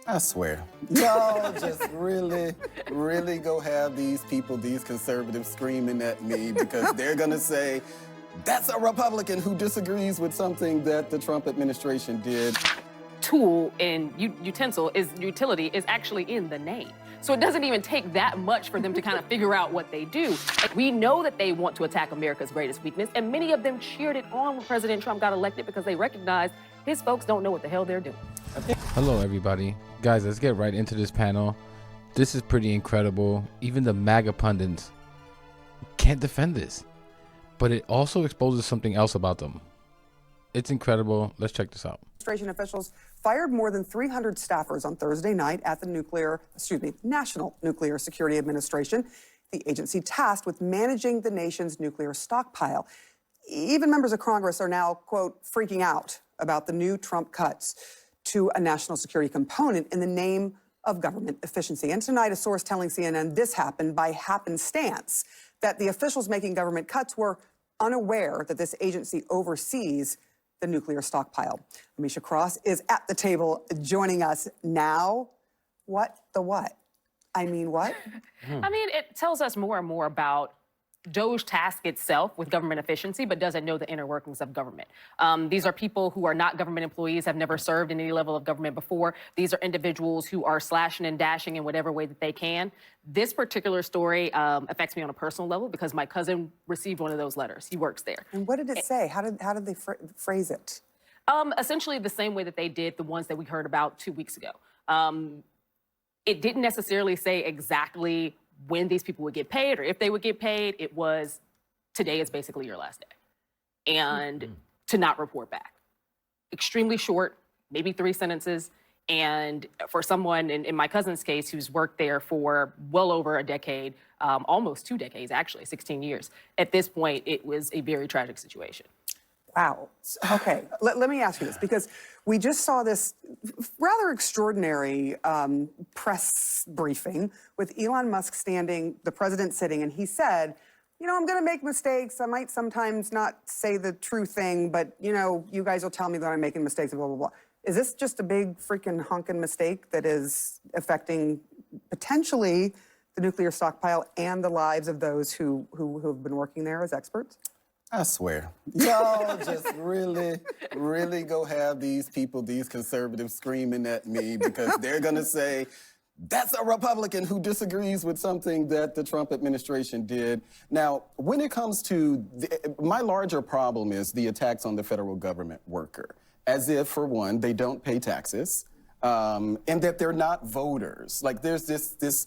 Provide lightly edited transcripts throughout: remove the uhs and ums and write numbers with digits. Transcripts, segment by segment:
I swear. Y'all just really go have these people, these conservatives screaming at me because they're gonna say, that's a Republican who disagrees with something that the Trump administration did. Tool and utility is actually in the name. So it doesn't even take that much for them to kind of figure out what they do. We know that they want to attack America's greatest weakness, and many of them cheered it on when President Trump got elected because they recognized his folks don't know what the hell they're doing. Hello, everybody. Guys, let's get right into this panel. This is pretty incredible. Even the MAGA pundits can't defend this, but it also exposes something else about them. It's incredible. Let's check this out. Administration officials fired more than 300 staffers on Thursday night at the National Nuclear Security Administration, the agency tasked with managing the nation's nuclear stockpile. Even members of Congress are now, quote, freaking out about the new Trump cuts to a national security component in the name of government efficiency. And tonight, a source telling CNN this happened by happenstance, that the officials making government cuts were unaware that this agency oversees the nuclear stockpile. Amisha Cross is at the table joining us now. What the what? I mean, what? I mean, it tells us more and more about DOGE task itself with government efficiency, but doesn't know the inner workings of government. These are people who are not government employees, have never served in any level of government before. These are individuals who are slashing and dashing in whatever way that they can. This particular story affects me on a personal level because my cousin received one of those letters. He works there. And what did it say? How did they phrase it? Essentially the same way that they did the ones that we heard about 2 weeks ago. It didn't necessarily say exactly when these people would get paid or if they would get paid. It was, today is basically your last day. And to not report back. Extremely short, maybe 3 sentences. And for someone, in my cousin's case, who's worked there for well over a decade, almost 2 decades, actually, 16 years, at this point, it was a very tragic situation. Wow. Okay, let me ask you this, because we just saw this rather extraordinary press briefing with Elon Musk standing, the president sitting, and he said, you know, I'm going to make mistakes. I might sometimes not say the true thing, but, you know, you guys will tell me that I'm making mistakes, blah, blah, blah. Is this just a big freaking honking mistake that is affecting potentially the nuclear stockpile and the lives of those who have been working there as experts? I swear. Y'all just really go have these people, these conservatives screaming at me because they're gonna say, that's a Republican who disagrees with something that the Trump administration did. Now, when it comes to, my larger problem is the attacks on the federal government worker, as if, for one, they don't pay taxes, and that they're not voters. Like, there's this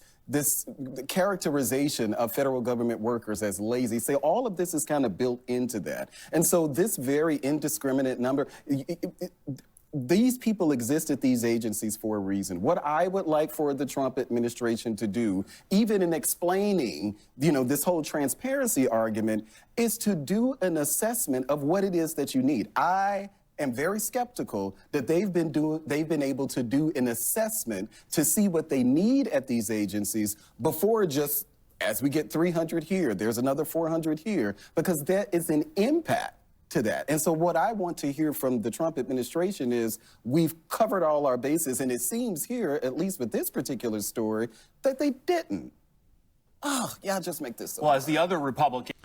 characterization of federal government workers as lazy. So all of this is kind of built into that. And so this very indiscriminate number, these people exist at these agencies for a reason. What I would like for the Trump administration to do, even in explaining, you know, this whole transparency argument, is to do an assessment of what it is that you need. I am very skeptical that they've been able to do an assessment to see what they need at these agencies before just, as we get 300 here, there's another 400 here, because there is an impact to that. And so what I want to hear from the Trump administration is, we've covered all our bases, and it seems here, at least with this particular story, that they didn't. Oh, y'all just make this so Well, as the other Republican...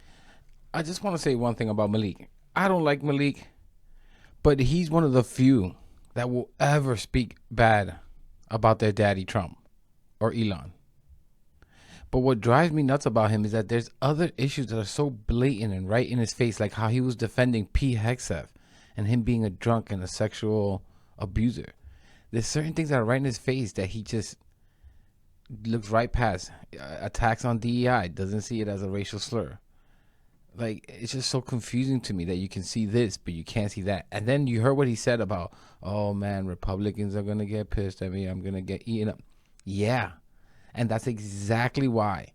I just want to say one thing about Malik. I don't like Malik, but he's one of the few that will ever speak bad about their daddy Trump or Elon. But what drives me nuts about him is that there's other issues that are so blatant and right in his face, like how he was defending P. Hegseth and him being a drunk and a sexual abuser. There's certain things that are right in his face that he just looks right past. Attacks on DEI, doesn't see it as a racial slur. Like, it's just so confusing to me that you can see this, but you can't see that. And then you heard what he said about, oh man, Republicans are going to get pissed at me. I'm going to get eaten up. Yeah. And that's exactly why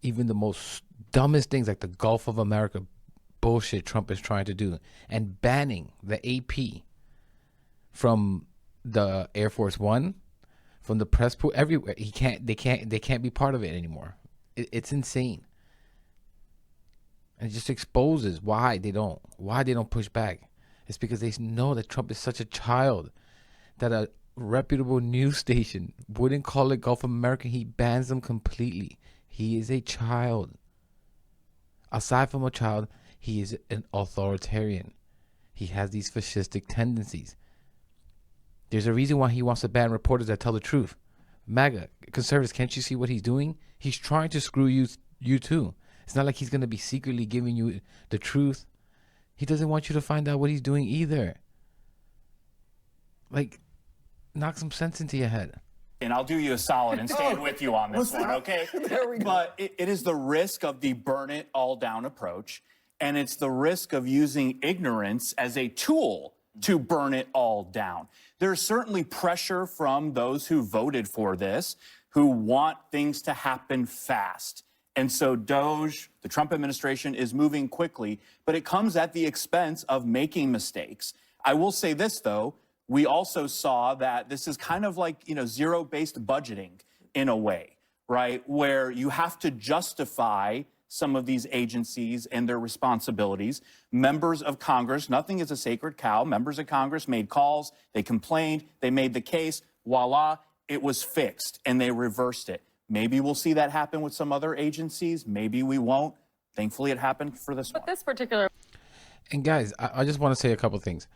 even the most dumbest things like the Gulf of America bullshit Trump is trying to do and banning the AP from the Air Force One, from the press pool, everywhere. They can't be part of it anymore. It's insane. And it just exposes why they don't push back. It's because they know that Trump is such a child that a reputable news station wouldn't call it Gulf of America. He bans them completely. He is a child. Aside from a child, he is an authoritarian. He has these fascistic tendencies. There's a reason why he wants to ban reporters that tell the truth. MAGA, conservatives, can't you see what he's doing? He's trying to screw you too. It's not like he's going to be secretly giving you the truth. He doesn't want you to find out what he's doing either. Like, knock some sense into your head. And I'll do you a solid and stand with you on this one, okay? There we go. But it is the risk of the burn it all down approach, and it's the risk of using ignorance as a tool to burn it all down. There's certainly pressure from those who voted for this, who want things to happen fast. And so DOJ, the Trump administration, is moving quickly, but it comes at the expense of making mistakes. I will say this, though. We also saw that this is kind of like, zero-based budgeting in a way, right? Where you have to justify some of these agencies and their responsibilities. Members of Congress, nothing is a sacred cow. Members of Congress made calls, they complained, they made the case, voila, it was fixed, and they reversed it. Maybe we'll see that happen with some other agencies. Maybe we won't. Thankfully, it happened for this one. But this particular... And guys, I just want to say a couple things.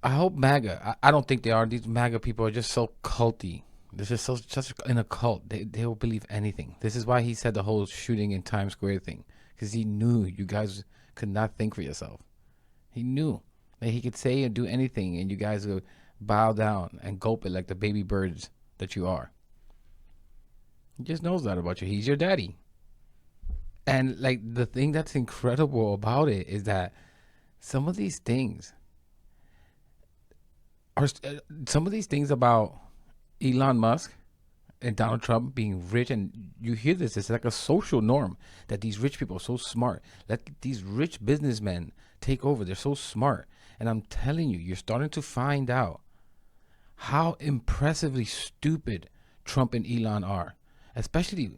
I hope MAGA, I don't think they are. These MAGA people are just so culty. They're just such in a cult. They will believe anything. This is why he said the whole shooting in Times Square thing. Because he knew you guys could not think for yourself. He knew that he could say and do anything and you guys would bow down and gulp it like the baby birds that you are. He just knows that about you. He's your daddy. And like the thing that's incredible about it is that some of these things about Elon Musk and Donald Trump being rich, and you hear this, it's like a social norm that these rich people are so smart. Let these rich businessmen take over. They're so smart. And I'm telling you, you're starting to find out how impressively stupid Trump and Elon are. Especially,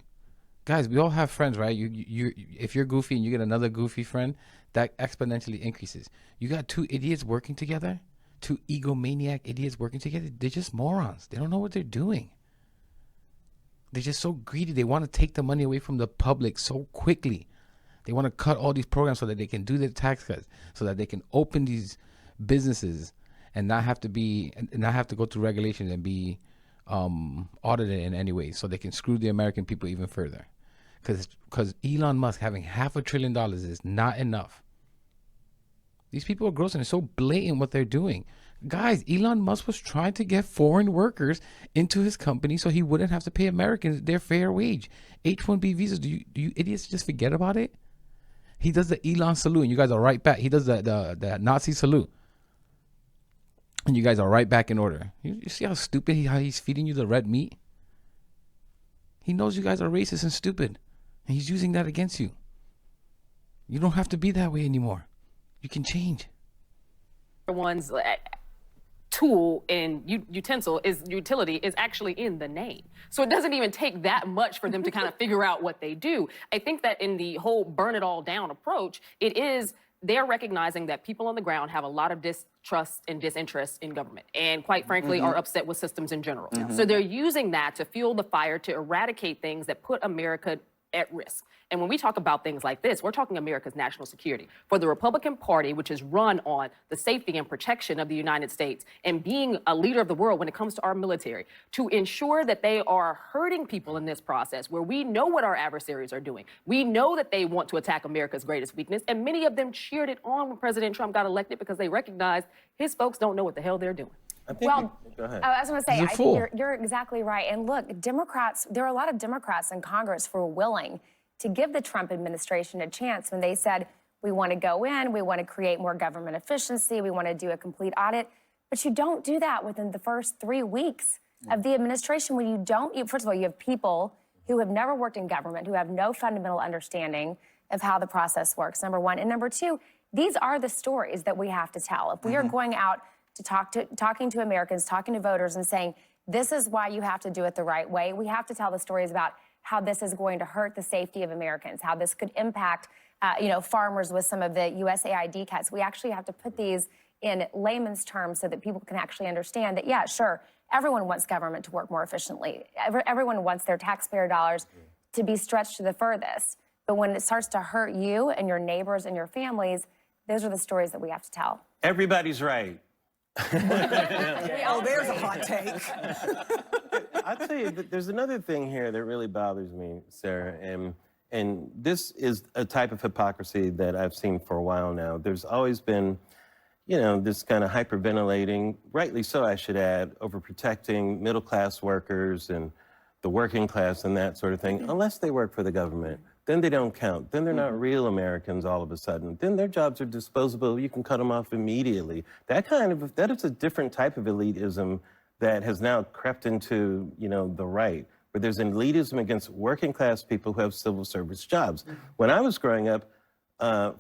guys, we all have friends, right? If you're goofy and you get another goofy friend, that exponentially increases. You got two idiots working together, two egomaniac idiots working together. They're just morons. They don't know what they're doing. They're just so greedy. They want to take the money away from the public so quickly. They want to cut all these programs so that they can do their tax cuts, so that they can open these businesses and not have to go through regulations and be audited in any way, so they can screw the American people even further. Because Elon Musk having $500 billion is not enough. These people are gross and it's so blatant what they're doing. Guys, Elon Musk was trying to get foreign workers into his company so he wouldn't have to pay Americans their fair wage. H-1B visas, do you idiots just forget about it? He does the Elon salute and you guys are right back. He does the Nazi salute. And you guys are right back in order. You see how stupid how he's feeding you the red meat? He knows you guys are racist and stupid. And he's using that against you. You don't have to be that way anymore. You can change. One's tool and utility is actually in the name. So it doesn't even take that much for them to kind of figure out what they do. I think that in the whole burn it all down approach, they're recognizing that people on the ground have a lot of distrust and disinterest in government and quite frankly are upset with systems in general. So they're using that to fuel the fire to eradicate things that put America at risk. And when we talk about things like this, we're talking America's national security. For the Republican Party, which is run on the safety and protection of the United States and being a leader of the world when it comes to our military, to ensure that they are hurting people in this process where we know what our adversaries are doing. We know that they want to attack America's greatest weakness, and many of them cheered it on when President Trump got elected because they recognized his folks don't know what the hell they're doing. Well, go ahead. I was going to say, He's a I fool. think you're exactly right. And look, Democrats, there are a lot of Democrats in Congress who are willing to give the Trump administration a chance when they said, we want to go in, we want to create more government efficiency, we want to do a complete audit. But you don't do that within the first 3 weeks of the administration when you don't, first of all, you have people who have never worked in government, who have no fundamental understanding of how the process works, number one. And number two, these are the stories that we have to tell. If we are going out to talking to Americans, talking to voters and saying, this is why you have to do it the right way, we have to tell the stories about how this is going to hurt the safety of Americans, how this could impact, farmers with some of the USAID cuts. We actually have to put these in layman's terms so that people can actually understand that, yeah, sure, everyone wants government to work more efficiently. Everyone wants their taxpayer dollars to be stretched to the furthest. But when it starts to hurt you and your neighbors and your families, those are the stories that we have to tell. Everybody's right. Oh, there's a hot take. I'll tell you, there's another thing here that really bothers me, Sarah, and this is a type of hypocrisy that I've seen for a while now. There's always been, you know, this kind of hyperventilating, rightly so, I should add, over protecting middle-class workers and the working class and that sort of thing, unless they work for the government. Then they don't count. Then they're not real Americans all of a sudden. Then their jobs are disposable. You can cut them off immediately. That is a different type of elitism that has now crept into, you know, the right, where there's an elitism against working class people who have civil service jobs. When I was growing up,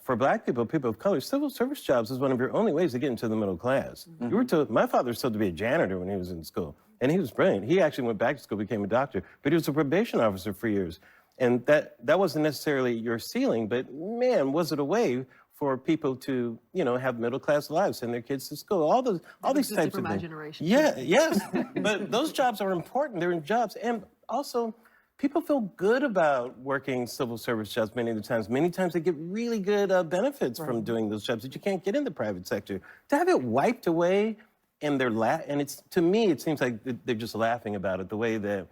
for black people, people of color, civil service jobs is one of your only ways to get into the middle class. You were told, my father was told to be a janitor when he was in school, and he was brilliant. He actually went back to school, became a doctor, but he was a probation officer for years. And that wasn't necessarily your ceiling, but man, was it a way for people to, you know, have middle-class lives, send their kids to school, all these types of things. generation. Yeah, yes, but those jobs are important. They're in jobs, and also people feel good about working civil service jobs many of the times. Many times they get really good benefits from doing those jobs that you can't get in the private sector. To have it wiped away, and it's, to me, it seems like they're just laughing about it, the way that,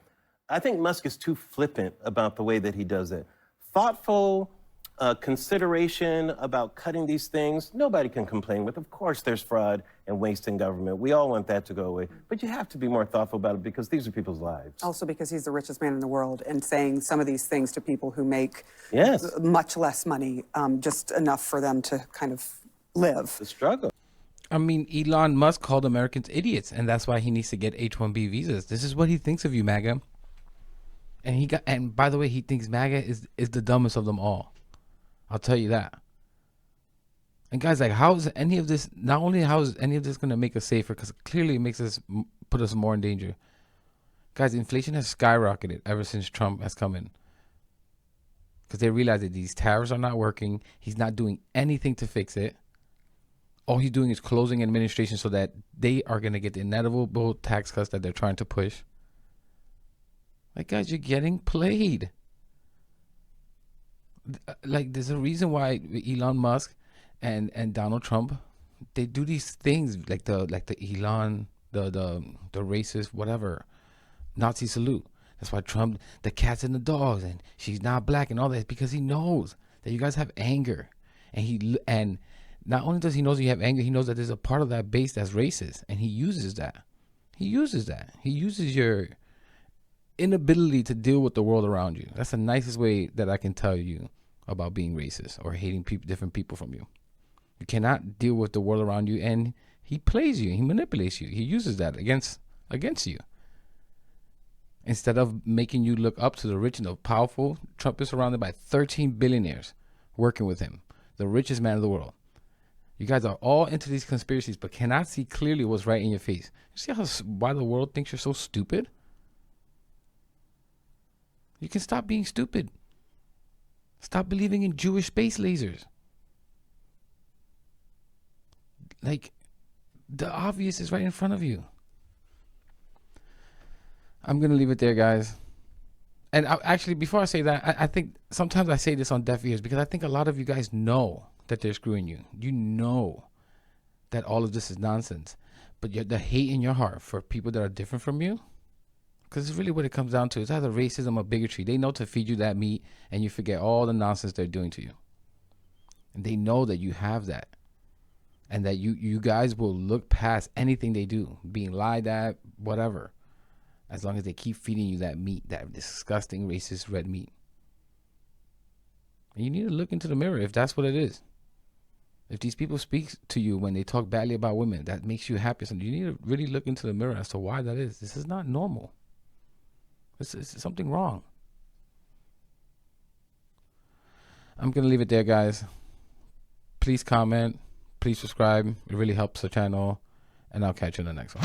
I think Musk is too flippant about the way that he does it. Thoughtful consideration about cutting these things, nobody can complain with. Of course there's fraud and waste in government. We all want that to go away. But you have to be more thoughtful about it because these are people's lives. Also because he's the richest man in the world and saying some of these things to people who make Yes. much less money, just enough for them to kind of live. The struggle. I mean, Elon Musk called Americans idiots, and that's why he needs to get H-1B visas. This is what he thinks of you, MAGA. And by the way, he thinks MAGA is the dumbest of them all. I'll tell you that. And guys, like, how is any of this? Not only how is any of this going to make us safer, because clearly it makes us put us more in danger. Guys, inflation has skyrocketed ever since Trump has come in, because they realize that these tariffs are not working. He's not doing anything to fix it. All he's doing is closing administration so that they are going to get the inevitable tax cuts that they're trying to push. Like, guys, you're getting played. Like, there's a reason why Elon Musk and Donald Trump, they do these things like the Elon, the racist, whatever, Nazi salute. That's why Trump, the cats and the dogs, and she's not black and all that, because he knows that you guys have anger, and not only does he know that you have anger, he knows that there's a part of that base that's racist, and he uses that. He uses your inability to deal with the world around you. That's the nicest way that I can tell you about being racist or hating different people from you. You cannot deal with the world around you, and he plays you. He manipulates you. He uses that against you. Instead of making you look up to the rich and the powerful, Trump is surrounded by 13 billionaires working with him, the richest man in the world. You guys are all into these conspiracies, but cannot see clearly what's right in your face. You see why the world thinks you're so stupid? You can stop being stupid. Stop believing in Jewish space lasers. Like, the obvious is right in front of you. I'm going to leave it there, guys. And actually, before I say that, I think sometimes I say this on deaf ears because I think a lot of you guys know that they're screwing you. You know that all of this is nonsense. But the hate in your heart for people that are different from you, because it's really what it comes down to. It's either racism or bigotry. They know to feed you that meat and you forget all the nonsense they're doing to you. And they know that you have that. And that you guys will look past anything they do, being lied at, whatever, as long as they keep feeding you that meat, that disgusting racist red meat. And you need to look into the mirror if that's what it is. If these people speak to you when they talk badly about women, that makes you happy. So you need to really look into the mirror as to why that is. This is not normal. This is something wrong. I'm going to leave it there, guys. Please comment. Please subscribe. It really helps the channel. And I'll catch you in the next one.